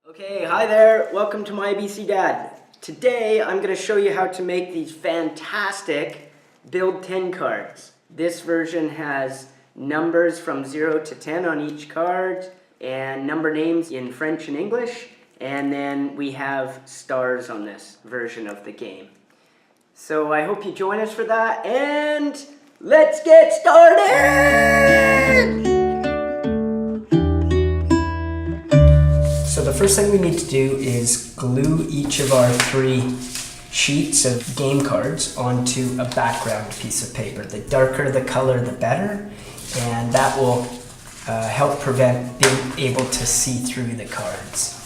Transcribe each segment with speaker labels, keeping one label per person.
Speaker 1: Okay, hi there. Welcome to my ABC Dad. Today I'm going to show you how to make these fantastic Build 10 cards. This version has numbers from 0 to 10 on each card and number names in French and English, and then we have stars on this version of the game. So I hope you join us for that, and let's get started! So the first thing we need to do is glue each of our 3 sheets of game cards onto a background piece of paper. The darker the color, the better, and that will help prevent being able to see through the cards.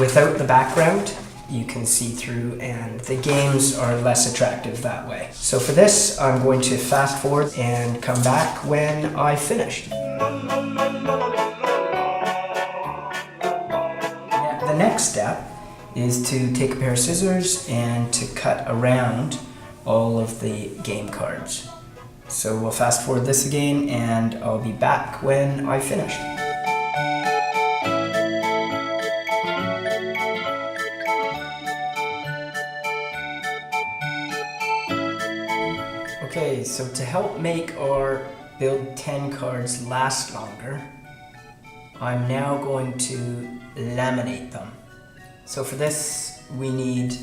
Speaker 1: Without the background, you can see through, and the games are less attractive that way. So for this, I'm going to fast forward and come back when I finished. The next step is to take a pair of scissors and to cut around all of the game cards. So we'll fast forward this again, and I'll be back when I finished. Okay, so to help make our Build 10 cards last longer, I'm now going to laminate them. So for this, we need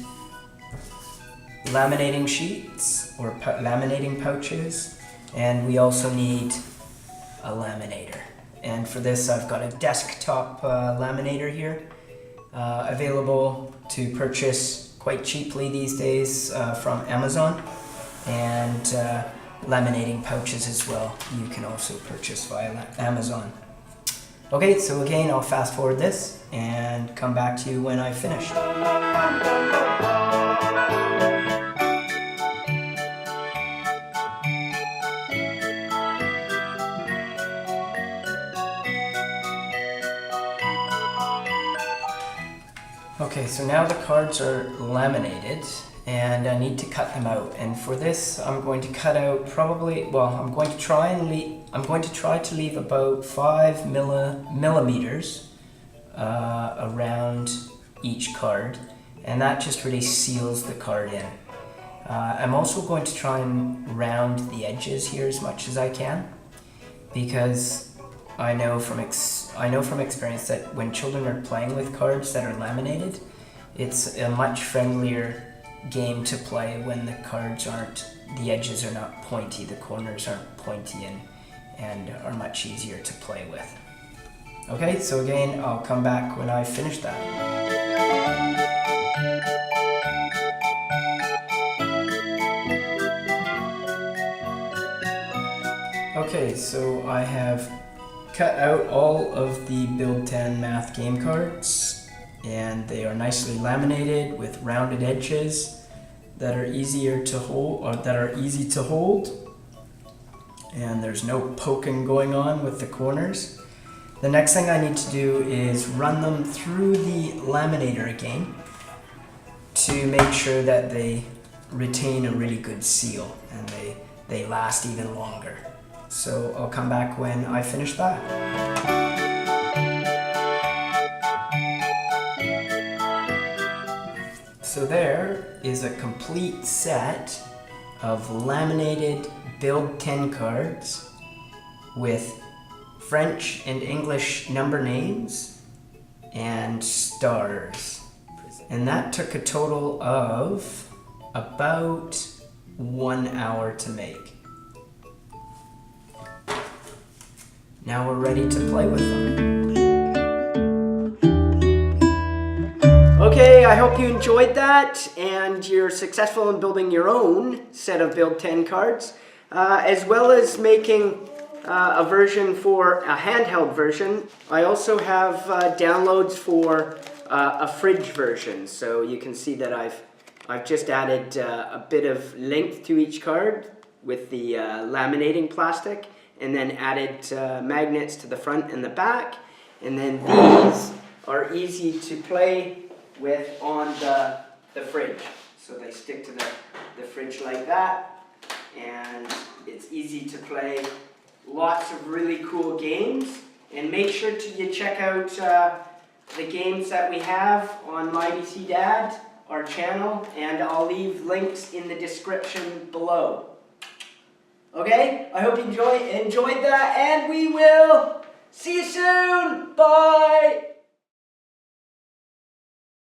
Speaker 1: laminating sheets or laminating pouches, and we also need a laminator. And for this, I've got a desktop laminator here, available to purchase quite cheaply these days from Amazon, and laminating pouches as well you can also purchase via Amazon. Okay, so again, I'll fast forward this and come back to you when I've finished. Okay, so now the cards are laminated and I need to cut them out. And for this, I'm going to cut out I'm going to try to leave about 5 millimeters around each card, and that just really seals the card in. I'm also going to try and round the edges here as much as I can, because I know from experience that when children are playing with cards that are laminated, it's a much friendlier game to play when the edges are not pointy, the corners aren't pointy and are much easier to play with. Okay, so again, I'll come back when I finish that. Okay, so I have cut out all of the Build 10 math game cards, and they are nicely laminated with rounded edges that are easier to hold, or that are easy to hold, and there's no poking going on with the corners. The next thing I need to do is run them through the laminator again to make sure that they retain a really good seal and they last even longer. So I'll come back when I finish that. So there is a complete set of laminated Build 10 cards with French and English number names and stars. And that took a total of about 1 hour to make. Now we're ready to play with them. Okay, I hope you enjoyed that and you're successful in building your own set of Build 10 cards, as well as making a version for a handheld version. I also have downloads for a fridge version, so you can see that I've just added a bit of length to each card with the laminating plastic, and then added magnets to the front and the back, and then these are easy to play with on the fridge. So they stick to the fridge like that, and it's easy to play lots of really cool games. And make sure you check out the games that we have on MyBC Dad, our channel, and I'll leave links in the description below. Okay, I hope you enjoyed that, and we will see you soon.